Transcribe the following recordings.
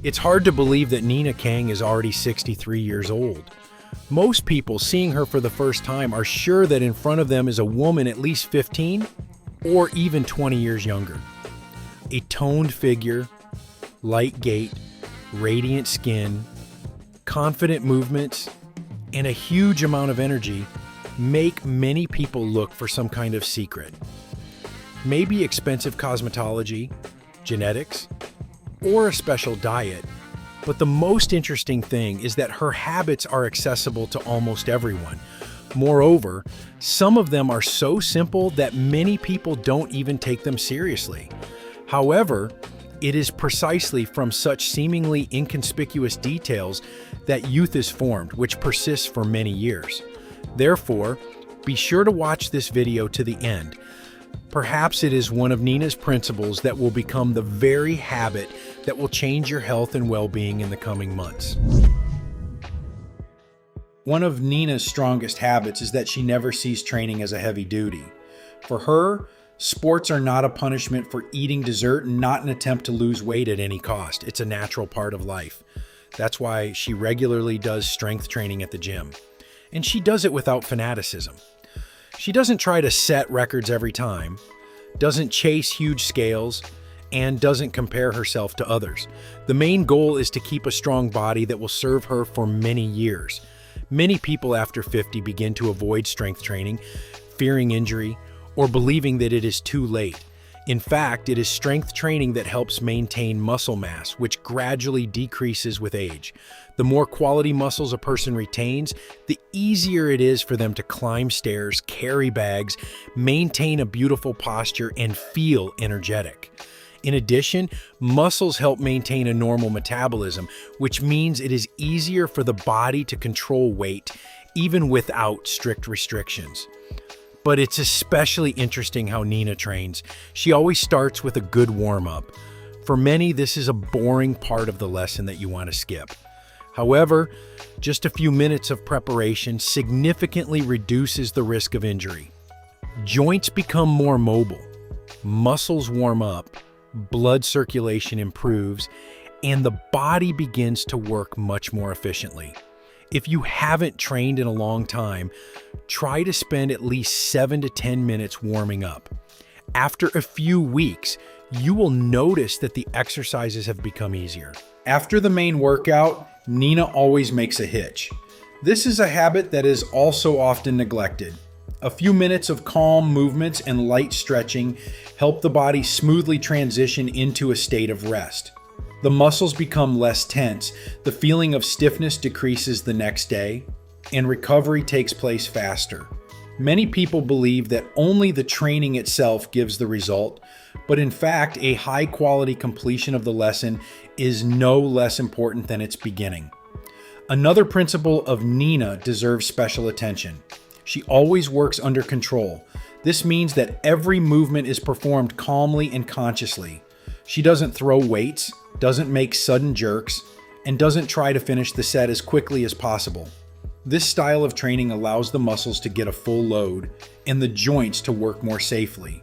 It's hard to believe that Nina Kang is already 63 years old. Most people seeing her for the first time are sure that in front of them is a woman at least 15 or even 20 years younger. A toned figure, light gait, radiant skin, confident movements, and a huge amount of energy make many people look for some kind of secret. Maybe expensive cosmetology, genetics, or a special diet. But the most interesting thing is that her habits are accessible to almost everyone. Moreover, some of them are so simple that many people don't even take them seriously. However, it is precisely from such seemingly inconspicuous details that youth is formed, which persists for many years. Therefore, be sure to watch this video to the end. Perhaps it is one of Nina's principles that will become the very habit that will change your health and well-being in the coming months. One of Nina's strongest habits is that she never sees training as a heavy duty. For her, sports are not a punishment for eating dessert and not an attempt to lose weight at any cost. It's a natural part of life. That's why she regularly does strength training at the gym. And she does it without fanaticism. She doesn't try to set records every time, doesn't chase huge scales, and doesn't compare herself to others. The main goal is to keep a strong body that will serve her for many years. Many people after 50 begin to avoid strength training, fearing injury, or believing that it is too late. In fact, it is strength training that helps maintain muscle mass, which gradually decreases with age. The more quality muscles a person retains, the easier it is for them to climb stairs, carry bags, maintain a beautiful posture, and feel energetic. In addition, muscles help maintain a normal metabolism, which means it is easier for the body to control weight, even without strict restrictions. But it's especially interesting how Nina trains. She always starts with a good warm-up. For many, this is a boring part of the lesson that you want to skip. However, just a few minutes of preparation significantly reduces the risk of injury. Joints become more mobile, muscles warm up, blood circulation improves, and the body begins to work much more efficiently. If you haven't trained in a long time, try to spend at least 7 to 10 minutes warming up. After a few weeks, you will notice that the exercises have become easier. After the main workout, Nina always makes a hitch. This is a habit that is also often neglected. A few minutes of calm movements and light stretching help the body smoothly transition into a state of rest. The muscles become less tense, the feeling of stiffness decreases the next day, and recovery takes place faster. Many people believe that only the training itself gives the result, but in fact, a high-quality completion of the lesson is no less important than its beginning. Another principle of Nina deserves special attention. She always works under control. This means that every movement is performed calmly and consciously. She doesn't throw weights, doesn't make sudden jerks, and doesn't try to finish the set as quickly as possible. This style of training allows the muscles to get a full load and the joints to work more safely.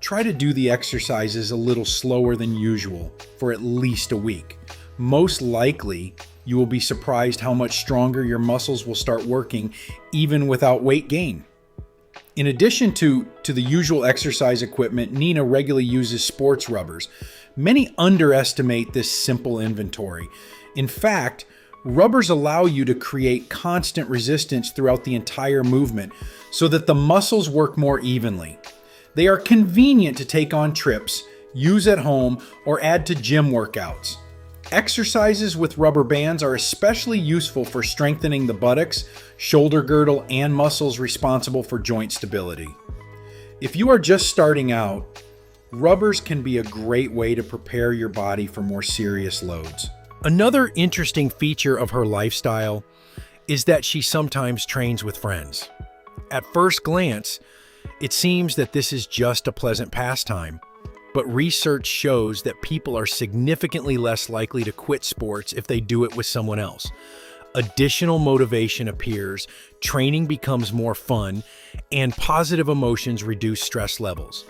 Try to do the exercises a little slower than usual for at least a week. Most likely, you will be surprised how much stronger your muscles will start working even without weight gain. In addition to the usual exercise equipment, Nina regularly uses sports rubbers. Many underestimate this simple inventory. In fact, rubbers allow you to create constant resistance throughout the entire movement so that the muscles work more evenly. They are convenient to take on trips, use at home, or add to gym workouts. Exercises with rubber bands are especially useful for strengthening the buttocks, shoulder girdle, and muscles responsible for joint stability. If you are just starting out, rubbers can be a great way to prepare your body for more serious loads. Another interesting feature of her lifestyle is that she sometimes trains with friends. At first glance, it seems that this is just a pleasant pastime, but research shows that people are significantly less likely to quit sports if they do it with someone else. Additional motivation appears, training becomes more fun, and positive emotions reduce stress levels.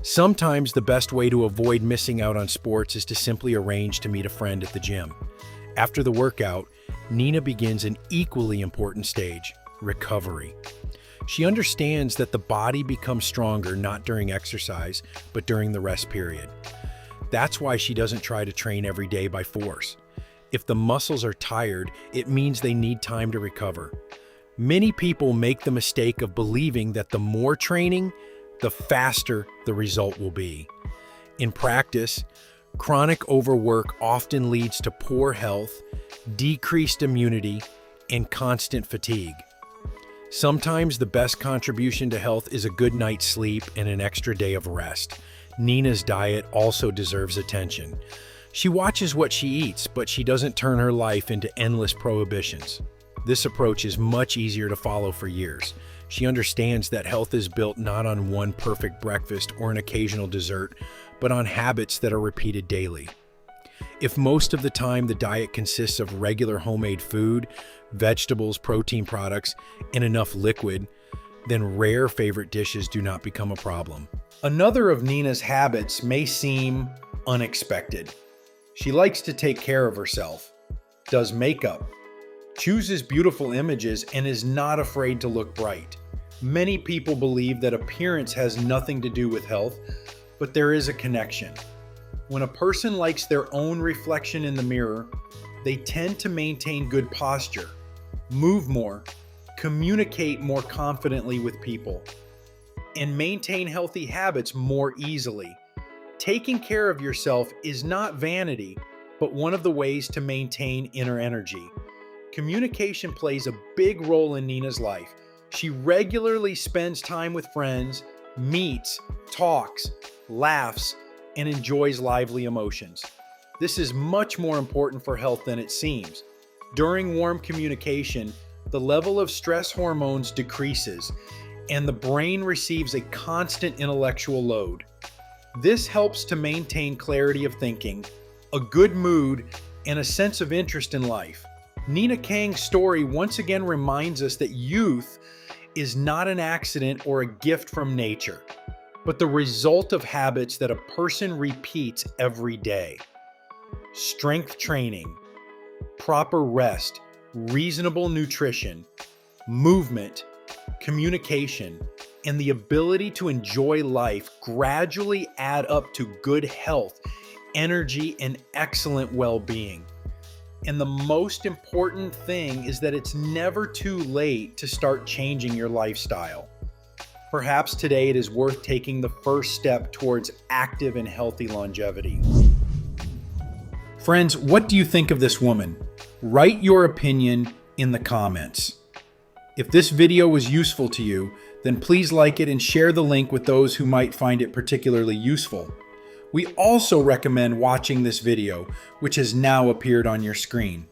Sometimes the best way to avoid missing out on sports is to simply arrange to meet a friend at the gym. After the workout, Nina begins an equally important stage, recovery. She understands that the body becomes stronger not during exercise, but during the rest period. That's why she doesn't try to train every day by force. If the muscles are tired, it means they need time to recover. Many people make the mistake of believing that the more training, the faster the result will be. In practice, chronic overwork often leads to poor health, decreased immunity, and constant fatigue. Sometimes the best contribution to health is a good night's sleep and an extra day of rest. Nina's diet also deserves attention. She watches what she eats, but she doesn't turn her life into endless prohibitions. This approach is much easier to follow for years. She understands that health is built not on one perfect breakfast or an occasional dessert, but on habits that are repeated daily. If most of the time the diet consists of regular homemade food, vegetables, protein products, and enough liquid, then rare favorite dishes do not become a problem. Another of Nina's habits may seem unexpected. She likes to take care of herself, does makeup, chooses beautiful images, and is not afraid to look bright. Many people believe that appearance has nothing to do with health, but there is a connection. When a person likes their own reflection in the mirror, they tend to maintain good posture, move more, communicate more confidently with people, and maintain healthy habits more easily. Taking care of yourself is not vanity, but one of the ways to maintain inner energy. Communication plays a big role in Nina's life. She regularly spends time with friends, meets, talks, laughs, and enjoys lively emotions. This is much more important for health than it seems. During warm communication, the level of stress hormones decreases, and the brain receives a constant intellectual load. This helps to maintain clarity of thinking, a good mood, and a sense of interest in life. Nina Kang's story once again reminds us that youth is not an accident or a gift from nature, but the result of habits that a person repeats every day. Strength training, proper rest, reasonable nutrition, movement, communication, and the ability to enjoy life gradually add up to good health, energy, and excellent well-being. And the most important thing is that it's never too late to start changing your lifestyle. Perhaps today it is worth taking the first step towards active and healthy longevity. Friends, what do you think of this woman? Write your opinion in the comments. If this video was useful to you, then please like it and share the link with those who might find it particularly useful. We also recommend watching this video, which has now appeared on your screen.